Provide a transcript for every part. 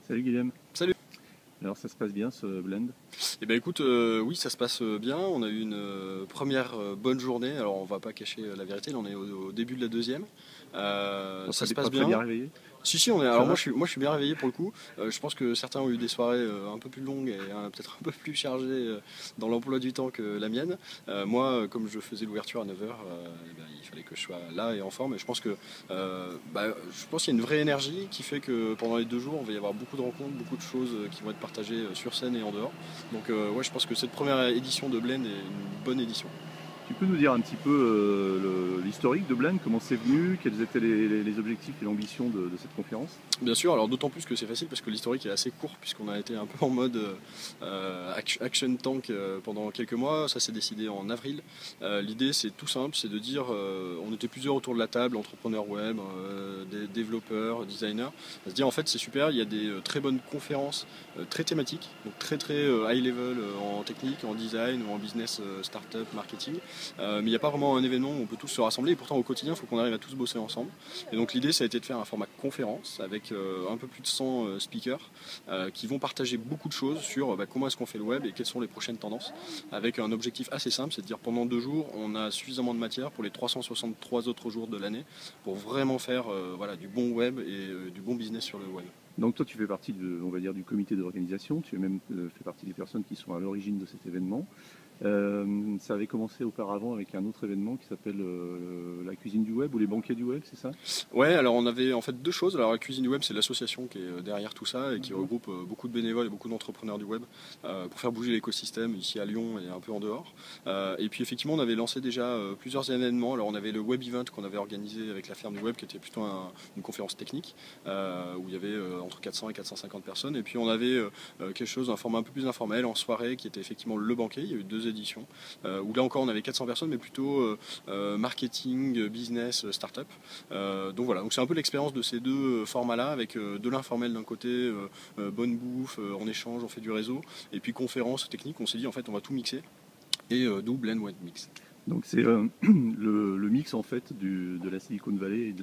Salut Guillaume. Salut. Alors ça se passe bien ce blend? Eh ben écoute, oui ça se passe bien, on a eu une première bonne journée, alors on va pas cacher la vérité, là on est au début de la deuxième. Ça se passe bien. Bien réveillé? Si on est. Alors moi je suis bien réveillé pour le coup. Je pense que certains ont eu des soirées un peu plus longues et peut-être un peu plus chargées dans l'emploi du temps que la mienne. Moi comme je faisais l'ouverture à 9 h, il fallait que je sois là et en forme. Et je pense que je pense qu'il y a une vraie énergie qui fait que pendant les 2 jours on va y avoir beaucoup de rencontres, beaucoup de choses qui vont être partagées sur scène et en dehors. Donc ouais, je pense que cette première édition de Blend est une bonne édition. Tu peux nous dire un petit peu l'historique de Blend, comment c'est venu, quels étaient les objectifs et l'ambition de cette conférence? Bien sûr, alors d'autant plus que c'est facile parce que l'historique est assez court puisqu'on a été un peu en mode action tank pendant quelques mois, ça s'est décidé en avril. L'idée c'est tout simple, c'est de dire, on était plusieurs autour de la table, entrepreneurs web, des développeurs, designers, à se dire en fait c'est super, il y a des très bonnes conférences très thématiques, donc très high level en technique, en design ou en business, startup, marketing, mais il n'y a pas vraiment un événement où on peut tous se rassembler et pourtant au quotidien il faut qu'on arrive à tous bosser ensemble. Et donc l'idée ça a été de faire un format conférence avec un peu plus de 100 speakers qui vont partager beaucoup de choses sur comment est-ce qu'on fait le web et quelles sont les prochaines tendances, avec un objectif assez simple, c'est de dire pendant 2 jours on a suffisamment de matière pour les 363 autres jours de l'année pour vraiment faire du bon web et du bon business sur le web. Donc toi tu fais partie on va dire, du comité d'organisation, tu même fais partie des personnes qui sont à l'origine de cet événement. Ça avait commencé auparavant avec un autre événement qui s'appelle la cuisine du web ou les banquets du web, c'est ça? Ouais, alors on avait en fait 2 choses. Alors la cuisine du web, c'est l'association qui est derrière tout ça et qui regroupe beaucoup de bénévoles et beaucoup d'entrepreneurs du web pour faire bouger l'écosystème ici à Lyon et un peu en dehors. Et puis effectivement, on avait lancé déjà plusieurs événements. Alors on avait le web event qu'on avait organisé avec la ferme du web qui était plutôt une conférence technique où il y avait entre 400 et 450 personnes. Et puis on avait quelque chose, un format un peu plus informel en soirée qui était effectivement le banquet. Il y a eu 2 éditions où là encore on avait 400 personnes mais plutôt marketing, business, start-up. Donc voilà, donc c'est un peu l'expérience de ces 2 formats-là, avec de l'informel d'un côté, bonne bouffe, on échange, on fait du réseau, et puis conférence technique, on s'est dit en fait on va tout mixer, et d'où Blend Web Mix. Donc c'est le mix en fait de la Silicon Valley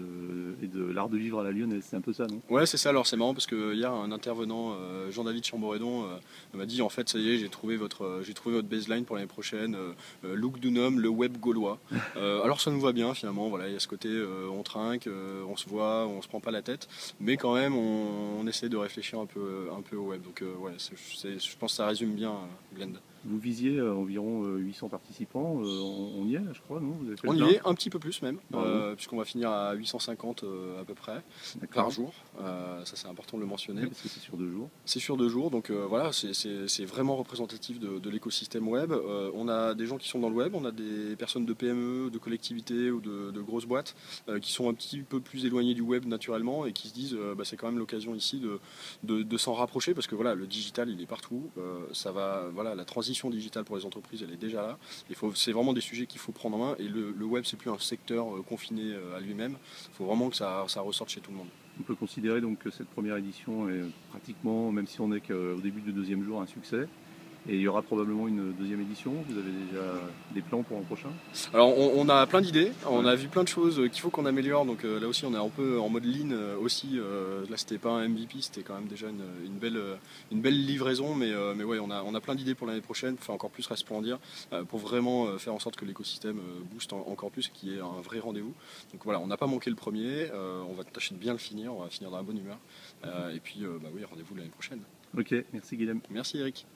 et de l'art de vivre à la lyonnaise, c'est un peu ça, non? Ouais, c'est ça. Alors c'est marrant parce que hier un intervenant, Jean-David Chamboredon, m'a dit en fait ça y est, j'ai trouvé votre baseline pour l'année prochaine, Look Dunham, le web gaulois. Alors ça nous va bien finalement, voilà, il y a ce côté on trinque, on se voit, on se prend pas la tête, mais quand même on essaie de réfléchir un peu au web. Donc ouais, je pense que ça résume bien Blend. Vous visiez environ 800 participants, on y est là je crois, non? Vous avez fait On le y plein? est un petit peu plus même, puisqu'on va finir à 850 à peu près par jour. Ça c'est important de le mentionner. Oui, parce que c'est sur 2 jours. C'est sur 2 jours, donc voilà, c'est vraiment représentatif de l'écosystème web. On a des gens qui sont dans le web, on a des personnes de PME, de collectivités ou de grosses boîtes qui sont un petit peu plus éloignées du web naturellement et qui se disent c'est quand même l'occasion ici de s'en rapprocher parce que voilà, le digital il est partout. La transition digitale pour les entreprises elle est déjà là. C'est vraiment des sujets qu'il faut prendre en main et le web c'est plus un secteur confiné à lui-même. Il faut vraiment que ça ressorte chez tout le monde. On peut considérer donc que cette première édition est pratiquement, même si on n'est qu'au début du 2e jour, un succès. Et il y aura probablement une 2e édition. Vous avez déjà des plans pour l'an prochain? Alors on a plein d'idées, on a vu plein de choses qu'il faut qu'on améliore, donc là aussi on est un peu en mode lean aussi, là c'était pas un MVP, c'était quand même déjà une belle livraison, mais ouais on a plein d'idées pour l'année prochaine, pour faire encore plus resplendir, pour vraiment faire en sorte que l'écosystème booste encore plus et qu'il y ait un vrai rendez-vous. Donc voilà, on n'a pas manqué le premier, on va tâcher de bien le finir, on va finir dans la bonne humeur, et puis oui, rendez-vous l'année prochaine. Ok, merci Guillaume. Merci Eric.